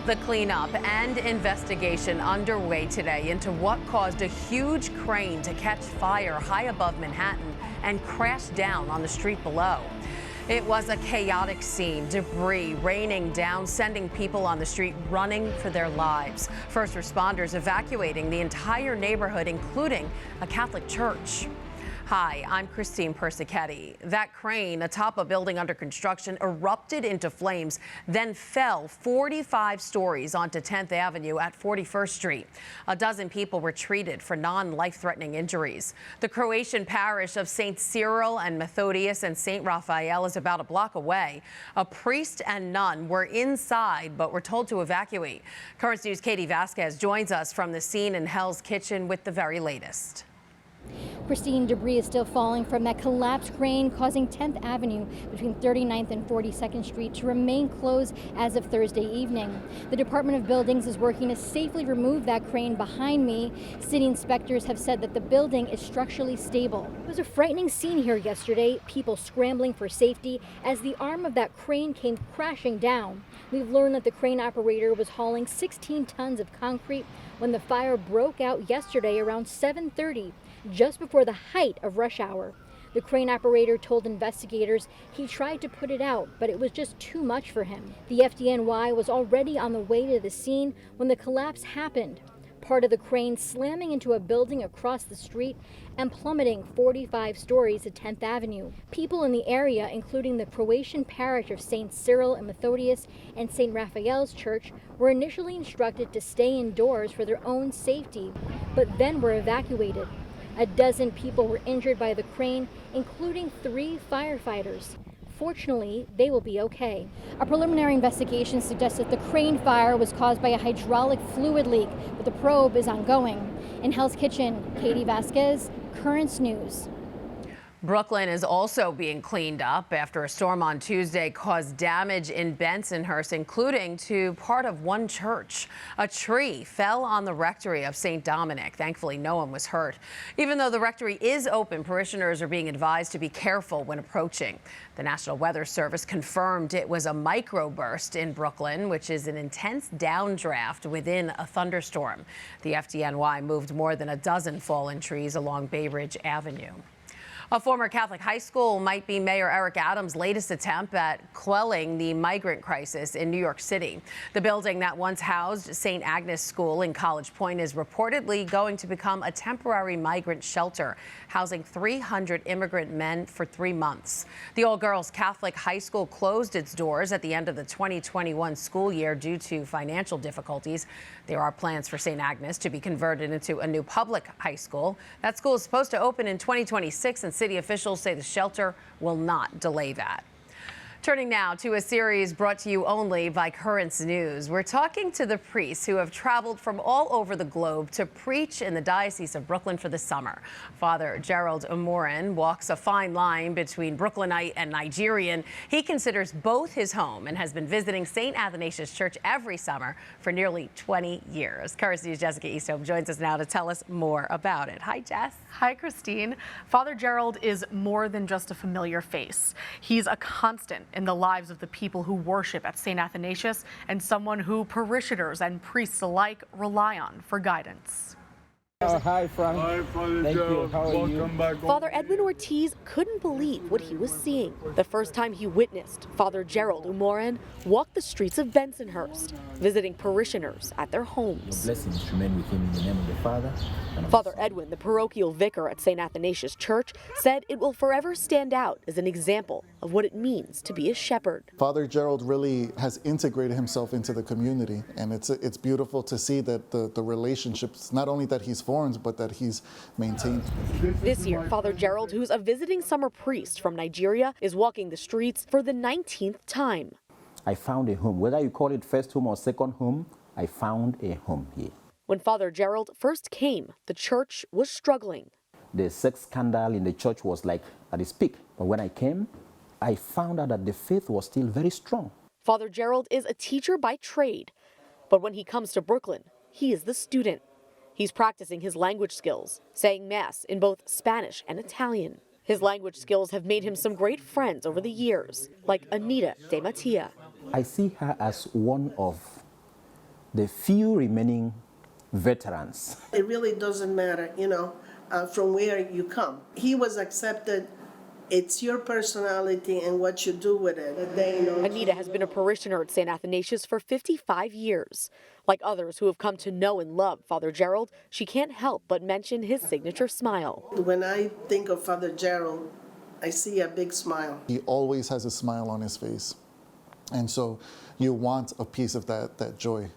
The cleanup and investigation underway today into what caused a huge crane to catch fire high above Manhattan and crash down on the street below. It was a chaotic scene, debris raining down, sending people on the street running for their lives. First responders evacuating the entire neighborhood, including a Catholic church. Hi, I'm Christine Persichetti. That crane atop a building under construction erupted into flames, then fell 45 stories onto 10th Avenue at 41st Street. A dozen people were treated for non-life-threatening injuries. The Croatian parish of St. Cyril and Methodius and St. Raphael is about a block away. A priest and nun were inside but were told to evacuate. Currents News' Katie Vasquez joins us from the scene in Hell's Kitchen with the very latest. Pristine debris is still falling from that collapsed crane, causing 10th Avenue between 39th and 42nd Street to remain closed as of Thursday evening. The Department of Buildings is working to safely remove that crane behind me. City inspectors have said that the building is structurally stable. It was a frightening scene here yesterday, people scrambling for safety as the arm of that crane came crashing down. We've learned that the crane operator was hauling 16 tons of concrete when the fire broke out yesterday around 7:30. Just before the height of rush hour. The crane operator told investigators he tried to put it out, but it was just too much for him. The FDNY was already on the way to the scene when the collapse happened. Part of the crane slamming into a building across the street and plummeting 45 stories at 10th Avenue. People in the area, including the Croatian parish of St. Cyril and Methodius and St. Raphael's Church, were initially instructed to stay indoors for their own safety, but then were evacuated. A dozen people were injured by the crane, including 3 firefighters. Fortunately, they will be okay. A preliminary investigation suggests that the crane fire was caused by a hydraulic fluid leak, but the probe is ongoing. In Hell's Kitchen, Katie Vasquez, Currents News. Brooklyn is also being cleaned up after a storm on Tuesday caused damage in Bensonhurst, including to part of one church. A tree fell on the rectory of St. Dominic. Thankfully, no one was hurt. Even though the rectory is open, parishioners are being advised to be careful when approaching. The National Weather Service confirmed it was a microburst in Brooklyn, which is an intense downdraft within a thunderstorm. The FDNY moved more than a dozen fallen trees along Bay Ridge Avenue. A former Catholic high school might be Mayor Eric Adams' latest attempt at quelling the migrant crisis in New York City. The building that once housed St. Agnes School in College Point is reportedly going to become a temporary migrant shelter, housing 300 immigrant men for 3 months. The all-girls Catholic high school closed its doors at the end of the 2021 school year due to financial difficulties. There are plans for St. Agnes to be converted into a new public high school. That school is supposed to open in 2026, and city officials say the shelter will not delay that. Turning now to a series brought to you only by Currents News. We're talking to the priests who have traveled from all over the globe to preach in the Diocese of Brooklyn for the summer. Father Gerald Umoren walks a fine line between Brooklynite and Nigerian. He considers both his home and has been visiting St. Athanasius Church every summer for nearly 20 years. Currents News' Jessica Easthope joins us now to tell us more about it. Hi, Jess. Hi, Christine. Father Gerald is more than just a familiar face. He's a constant in the lives of the people who worship at St. Athanasius and someone who parishioners and priests alike rely on for guidance. Hi, Frank. Hi, Father Thank Gerald. you. How are Welcome you? back. Father Edwin Ortiz couldn't believe what he was seeing. The first time he witnessed Father Gerald Umoren walk the streets of Bensonhurst, visiting parishioners at their homes. Blessings remain with him in the name of the Father. And Father Edwin, the parochial vicar at St. Athanasius Church, said it will forever stand out as an example of what it means to be a shepherd. Father Gerald really has integrated himself into the community, and it's beautiful to see that the relationships, not only that he's formed, but that he's maintained. This year, Father Gerald, who's a visiting summer priest from Nigeria, is walking the streets for the 19th time. I found a home. Whether you call it first home or second home, I found a home here. When Father Gerald first came, the church was struggling. The sex scandal in the church was like at its peak. But when I came, I found out that the faith was still very strong. Father Gerald is a teacher by trade, but when he comes to Brooklyn, he is the student. He's practicing his language skills, saying Mass in both Spanish and Italian. His language skills have made him some great friends over the years, like Anita De Mattia. I see her as one of the few remaining veterans. It really doesn't matter, from where you come. He was accepted. It's your personality and what you do with it. Anita has been a parishioner at St. Athanasius for 55 years. Like others who have come to know and love Father Gerald, she can't help but mention his signature smile. When I think of Father Gerald, I see a big smile. He always has a smile on his face. And so you want a piece of that joy.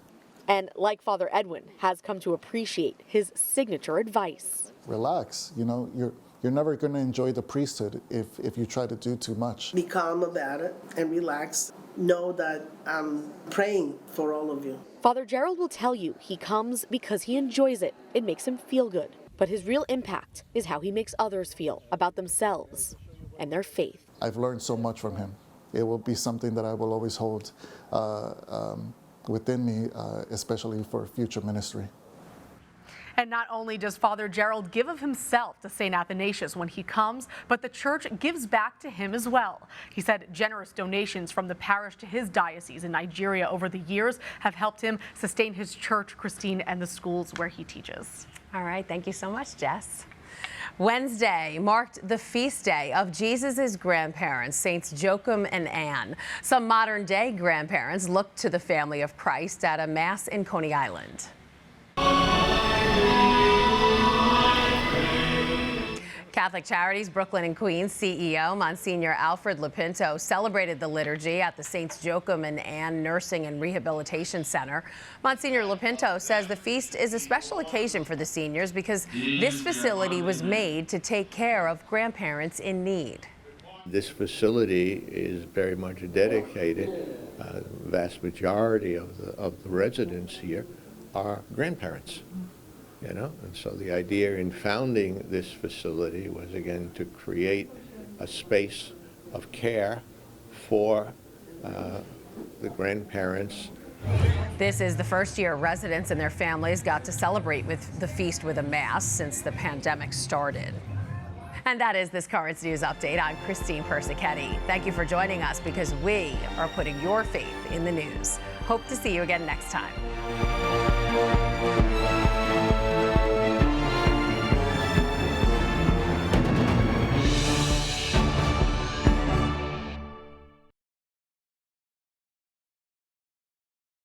And like Father Edwin, has come to appreciate his signature advice. Relax, you're never going to enjoy the priesthood if you try to do too much. Be calm about it and relax. Know that I'm praying for all of you. Father Gerald will tell you he comes because he enjoys it. It makes him feel good. But his real impact is how he makes others feel about themselves and their faith. I've learned so much from him. It will be something that I will always hold within me, especially for future ministry. And not only does Father Gerald give of himself to St. Athanasius when he comes, but the church gives back to him as well. He said generous donations from the parish to his diocese in Nigeria over the years have helped him sustain his church, Christine, and the schools where he teaches. All right, thank you so much, Jess. Wednesday marked the feast day of Jesus' grandparents, Saints Joachim and Anne. Some modern-day grandparents looked to the family of Christ at a mass in Coney Island. Catholic Charities Brooklyn and Queens CEO Monsignor Alfred Lipinto celebrated the liturgy at the Saints Joachim and Anne Nursing and Rehabilitation Center. Monsignor Lipinto says the feast is a special occasion for the seniors because this facility was made to take care of grandparents in need. This facility is very much dedicated. The vast majority of the residents here are grandparents. And so the idea in founding this facility was, again, to create a space of care for the grandparents. This is the first year residents and their families got to celebrate with the feast with a mass since the pandemic started. And that is this Currents News Update. I'm Christine Persichetti. Thank you for joining us because we are putting your faith in the news. Hope to see you again next time.